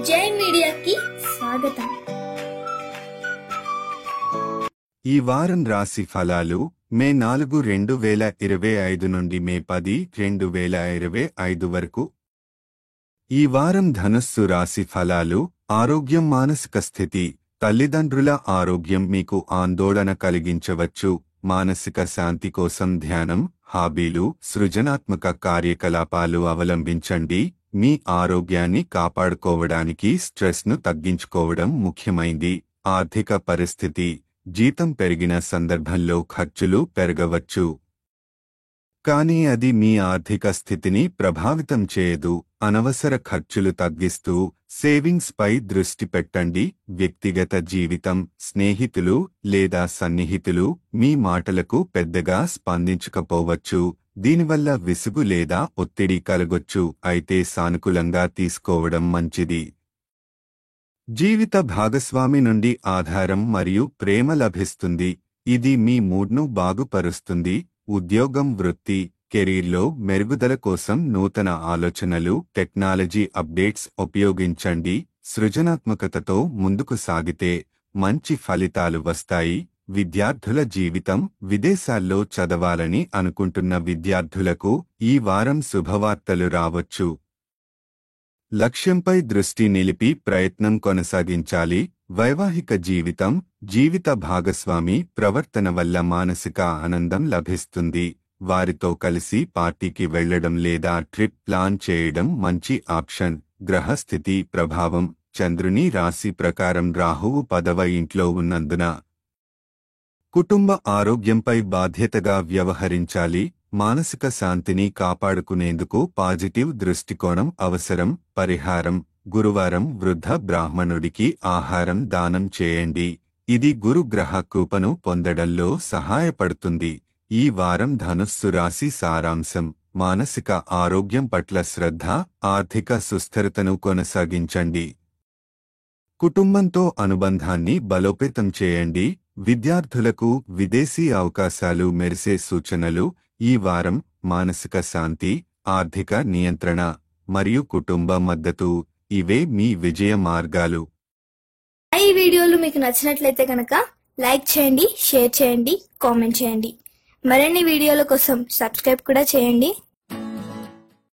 జై మీడియాకి స్వాగతం. ఈ వారం రాశి ఫలాలు మే 4, 2025 నుండి మే 10, 2025 వరకు. ఈ వారం ధనుస్సు రాశి ఫలాలు. ఆరోగ్యం, మానసిక స్థితి. తల్లిదండ్రుల ఆరోగ్యం మీకు ఆందోళన కలిగించవచ్చు. మానసిక శాంతి కోసం ధ్యానం, హాబీలు, సృజనాత్మక కార్యకలాపాలు అవలంబించండి. మీ ఆరోగ్యాన్ని కాపాడుకోవడానికి స్ట్రెస్ను తగ్గించుకోవడం ముఖ్యమైంది. ఆర్థిక పరిస్థితి. జీతం పెరిగిన సందర్భంలో ఖర్చులు పెరగవచ్చు, కానీ అది మీ ఆర్థిక స్థితిని ప్రభావితం చేయదు. అనవసర ఖర్చులు తగ్గిస్తూ సేవింగ్స్ పై దృష్టి పెట్టండి. వ్యక్తిగత జీవితం. స్నేహితులు లేదా సన్నిహితులు మీ మాటలకు పెద్దగా స్పందించకపోవచ్చు. దీనివల్ల విసుగు లేదా ఒత్తిడి కలగొచ్చు, అయితే సానుకూలంగా తీసుకోవడం మంచిది. జీవిత భాగస్వామి నుండి ఆధారం మరియు ప్రేమ లభిస్తుంది. ఇది మీ మూడ్ను బాగుపరుస్తుంది. ఉద్యోగం, వృత్తి, కెరీర్లో మెరుగుదల కోసం నూతన ఆలోచనలు, టెక్నాలజీ అప్డేట్స్ ఉపయోగించండి. సృజనాత్మకతతో ముందుకు సాగితే మంచి ఫలితాలు వస్తాయి. విద్యార్థుల జీవితం. విదేశాల్లో చదవాలని అనుకుంటున్న విద్యార్థులకు ఈ వారం శుభవార్తలు రావచ్చు. లక్ష్యంపై దృష్టి నిలిపి ప్రయత్నం కొనసాగించాలి. వైవాహిక జీవితం. జీవిత భాగస్వామి ప్రవర్తన వల్ల మానసిక ఆనందం లభిస్తుంది. వారితో కలిసి పార్టీకి వెళ్లడం లేదా ట్రిప్ ప్లాన్ చేయడం మంచి ఆప్షన్. గ్రహస్థితి ప్రభావం. చంద్రుని రాశి ప్రకారం రాహువు 10వ ఇంట్లో ఉన్నందున కుటుంబ ఆరోగ్యంపై బాధ్యతగా వ్యవహరించాలి. మానసిక శాంతిని కాపాడుకునేందుకు పాజిటివ్ దృష్టికోణం అవసరం. పరిహారం. గురువారం వృద్ధ బ్రాహ్మణుడికి ఆహారం దానం చేయండి. ఇది గురు గ్రహ కృపను పొందడంలో సహాయపడుతుంది. ఈ వారం ధనుస్సు రాశి సారాంశం. మానసిక ఆరోగ్యం పట్ల శ్రద్ధ, ఆర్థిక సుస్థిరతను కొనసాగించండి. కుటుంబంతో అనుబంధాన్ని బలోపేతం చేయండి. విద్యార్థులకు విదేశీ అవకాశాలు మెరిసే సూచనలు. ఈ వారం మానసిక శాంతి, ఆర్థిక నియంత్రణ మరియు కుటుంబ మద్దతు ఇవే మీ విజయ మార్గాలు. ఈ వీడియోలు మీకు నచ్చినట్లయితే కనుక లైక్ చేయండి, షేర్ చేయండి, కామెంట్ చేయండి. మరిన్ని వీడియోల కోసం సబ్స్క్రైబ్ కూడా చేయండి.